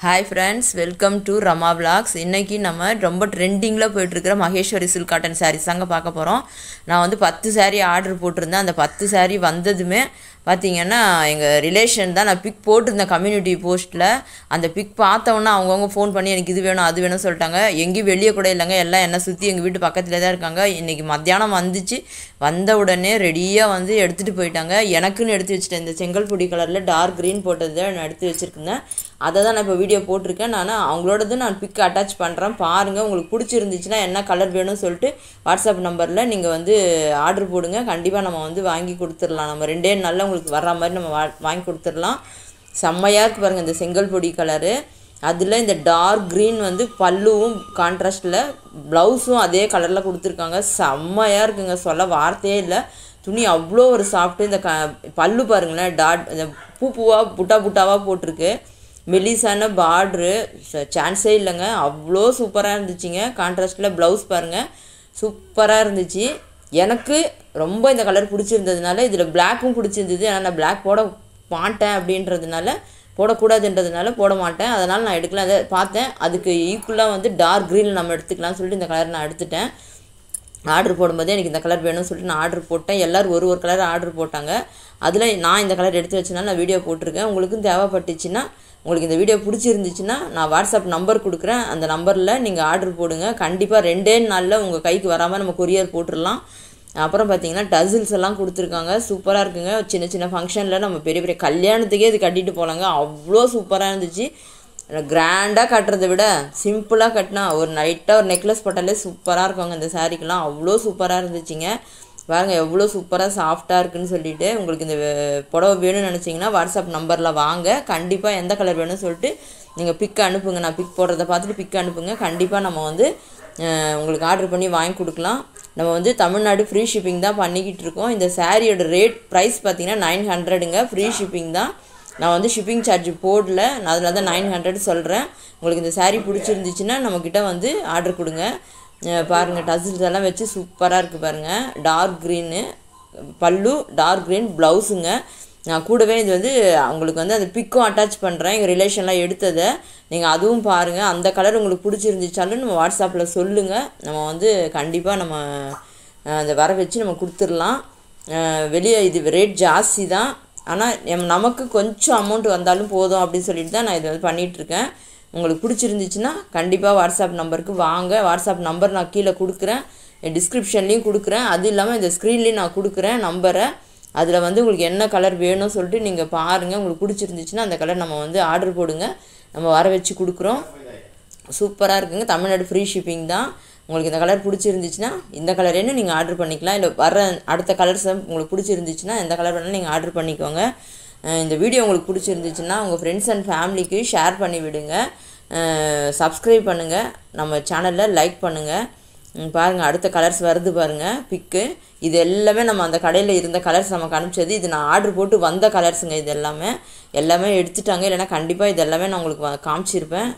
Hi friends, welcome to Rama Vlogs. இன்னைக்கு நம்ம ரொம்ப ட்ரெண்டிங்ல போயிட்டு இருக்கிற மகேஸ்வரி சில்க் காட்டன் sarees தாங்க பார்க்க போறோம். நான் வந்து 10 saree ஆர்டர் போட்டுருந்தேன். அந்த 10 saree வந்ததுமே பாத்தீங்கன்னா எங்க ரிலேஷன் தான் நான் பிக் போட்டுருந்த கம்யூனிட்டி போஸ்ட்ல அந்த பிக் பார்த்தவொன்னே அவங்கவங்க ஃபோன் பண்ணி எனக்கு இது வேணும் அது வேணும் சொல்லிட்டாங்க. எங்கேயும் வெளியே கூட இல்லைங்க, எல்லாம் என்ன சுற்றி எங்கள் வீட்டு பக்கத்துல தான் இருக்காங்க. இன்னைக்கு மத்தியானம் வந்துச்சு, வந்த உடனே ரெடியாக வந்து எடுத்துகிட்டு போயிட்டாங்க. எனக்குன்னு எடுத்து வச்சுட்டேன். இந்த செங்கல் பொடி கலரில் டார்க் க்ரீன் போட்டதை நான் எடுத்து வச்சுருக்கேன். அதை தான் நான் இப்போ வீடியோ போட்டிருக்கேன். அவங்களோடது நான் பிக் அட்டாச் பண்ணுறேன் பாருங்கள். உங்களுக்கு பிடிச்சிருந்துச்சுன்னா என்ன கலர் வேணும்னு சொல்லிட்டு வாட்ஸ்அப் நம்பரில் நீங்கள் வந்து ஆர்டர் போடுங்க. கண்டிப்பாக நம்ம வந்து வாங்கி கொடுத்துடலாம். நம்ம 2 நாளில் உங்களுக்கு வர்ற மாதிரி நம்ம வாங்கி கொடுத்துடலாம். செம்மையாக இருக்குது பாருங்கள் இந்த செங்கல் பொடி கலரு. அதில் இந்த டார்க் க்ரீன் வந்து பல்லுவும் கான்ட்ராஸ்டில், ப்ளவுஸும் அதே கலரில் கொடுத்துருக்காங்க. செம்மையாக இருக்குங்க, சொல்ல வார்த்தையே இல்லை. துணி அவ்வளோ ஒரு சாஃப்ட்டு. இந்த பல்லு பாருங்களேன், இந்த பூவாக புட்டா புட்டாவாக போட்டிருக்கு. மெலிசான பார்ட்ரு, சான்ஸே இல்லைங்க, அவ்வளோ சூப்பராக இருந்துச்சுங்க. கான்ட்ராஸ்டில் ப்ளவுஸ் பாருங்கள், சூப்பராக இருந்துச்சு. எனக்கு ரொம்ப இந்த கலர் பிடிச்சிருந்ததுனால இதில் பிளாக்கும் பிடிச்சிருந்தது. ஆனால் நான் பிளாக் போட மாட்டேன் அப்படின்றதுனால, போடக்கூடாதுன்றதுனால போட மாட்டேன். அதனால் நான் எடுக்கலாம். அதை பார்த்தேன், அதுக்கு ஈக்குவலாக வந்து டார்க் க்ரீனில் நம்ம எடுத்துக்கலாம்னு சொல்லிட்டு இந்த கலர் நான் எடுத்துட்டேன். ஆர்டர் போடும்போதே எனக்கு இந்த கலர் வேணும்னு சொல்லிட்டு நான் ஆர்டர் போட்டேன். எல்லோரும் ஒரு கலர் ஆர்டர் போட்டாங்க. அதில் நான் இந்த கலர் எடுத்து வச்சனால நான் வீடியோ போட்டிருக்கேன். உங்களுக்கும் தேவைப்பட்டுச்சுன்னா, உங்களுக்கு இந்த வீடியோ பிடிச்சிருந்துச்சுன்னா நான் வாட்ஸ்அப் நம்பர் கொடுக்குறேன். அந்த நம்பரில் நீங்கள் ஆர்டர் போடுங்க. கண்டிப்பாக 2 நாளில் உங்கள் கைக்கு வராமல் நம்ம கொரியர் போட்டுடலாம். அப்புறம் பார்த்தீங்கன்னா டசில்ஸ் எல்லாம் கொடுத்துருக்காங்க, சூப்பராக இருக்குங்க. சின்ன சின்ன ஃபங்க்ஷனில் நம்ம பெரிய பெரிய கல்யாணத்துக்கே இது கட்டிட்டு போகலாங்க, அவ்வளோ சூப்பராக இருந்துச்சு. கிராண்டாக கட்டுறதை விட சிம்பிளாக கட்டினா ஒரு நைட்டாக ஒரு நெக்லஸ் போட்டாலே சூப்பராக இருக்குங்க. இந்த சாரீக்கெலாம் அவ்வளோ சூப்பராக இருந்துச்சுங்க. பாருங்கள் எவ்வளோ சூப்பராக சாஃப்டாக இருக்குதுன்னு சொல்லிட்டு. உங்களுக்கு இந்த புடவை வேணும்னு நினச்சிங்கன்னா வாட்ஸ்அப் நம்பரில் வாங்க. கண்டிப்பாக எந்த கலர் வேணும்னு சொல்லிட்டு நீங்கள் பிக் அனுப்புங்க. நான் பிக் போடுறத பார்த்துட்டு பிக் அனுப்புங்க. கண்டிப்பாக நம்ம வந்து உங்களுக்கு ஆர்டர் பண்ணி வாங்கி கொடுக்கலாம். நம்ம வந்து தமிழ்நாடு ஃப்ரீ ஷிப்பிங் தான் பண்ணிக்கிட்டு இருக்கோம். இந்த சாரியோட ப்ரைஸ் பார்த்தீங்கன்னா 900ங்க, ஃப்ரீ ஷிப்பிங் தான். நான் வந்து ஷிப்பிங் சார்ஜ் போடல, நான் அதில் தான் 900 சொல்கிறேன். உங்களுக்கு இந்த சாரீ பிடிச்சிருந்துச்சுன்னா நம்மக்கிட்ட வந்து ஆர்டர் கொடுங்க. பாருங்கள் டசில்ஸ் எல்லாம் வச்சு சூப்பராக இருக்குது பாருங்கள். டார்க் க்ரீனு பல்லு, டார்க் க்ரீன் ப்ளவுஸுங்க. நான் கூடவே இது வந்து உங்களுக்கு வந்து அந்த பிக்கும் அட்டாச் பண்ணுறேன், எங்கள் ரிலேஷன்லாம் எடுத்ததை. நீங்கள் அதுவும் பாருங்கள். அந்த கலர் உங்களுக்கு பிடிச்சிருந்துச்சாலும் நம்ம வாட்ஸ்அப்பில் சொல்லுங்கள். நம்ம வந்து கண்டிப்பாக நம்ம அந்த வர வச்சு நம்ம கொடுத்துடலாம். வெளியே இது ரேட் ஜாஸ்தி தான், ஆனால் நமக்கு கொஞ்சம் அமௌண்ட் வந்தாலும் போதும் அப்படின்னு சொல்லிட்டு தான் நான் இதை வந்து பண்ணிகிட்ருக்கேன். உங்களுக்கு பிடிச்சிருந்துச்சுன்னா கண்டிப்பாக வாட்ஸ்அப் நம்பருக்கு வாங்க. வாட்ஸ்அப் நம்பர் நான் கீழே கொடுக்குறேன், டிஸ்கிரிப்ஷன்லேயும் கொடுக்குறேன். அது இல்லாமல் இந்த ஸ்க்ரீன்லேயும் நான் கொடுக்குறேன் நம்பரை. அதில் வந்து உங்களுக்கு என்ன கலர் வேணும்னு சொல்லிட்டு நீங்கள் பாருங்கள். உங்களுக்கு பிடிச்சிருந்துச்சுன்னா அந்த கலர் நம்ம வந்து ஆர்டர் போடுங்க, நம்ம வர வச்சு கொடுக்குறோம். சூப்பராக இருக்குங்க. தமிழ்நாடு ஃப்ரீ ஷிப்பிங் தான். உங்களுக்கு இந்த கலர் பிடிச்சிருந்துச்சுன்னா இந்த கலரேன்னு நீங்கள் ஆர்டர் பண்ணிக்கலாம். இல்லை வர அடுத்த கலர்ஸ் உங்களுக்கு பிடிச்சிருந்துச்சுன்னா எந்த கலர் வேணாலும் நீங்கள் ஆர்டர் பண்ணிக்கோங்க. இந்த வீடியோ உங்களுக்கு பிடிச்சிருந்துச்சுன்னா உங்கள் ஃப்ரெண்ட்ஸ் அண்ட் ஃபேமிலிக்கு ஷேர் பண்ணி விடுங்க. சப்ஸ்கிரைப் பண்ணுங்கள், நம்ம சேனலில் லைக் பண்ணுங்கள். பாருங்கள் அடுத்த கலர்ஸ் வருது பாருங்கள் பிக்கு. இது எல்லாமே நம்ம அந்த கடையில் இருந்த கலர்ஸ் நமக்கு அனுப்பிச்சது. இது நான் ஆர்டர் போட்டு வந்த கலர்ஸுங்க. இது எல்லாமே எடுத்துட்டாங்க, இல்லைனா கண்டிப்பாக இது எல்லாமே நான் உங்களுக்கு காமிச்சிருப்பேன்.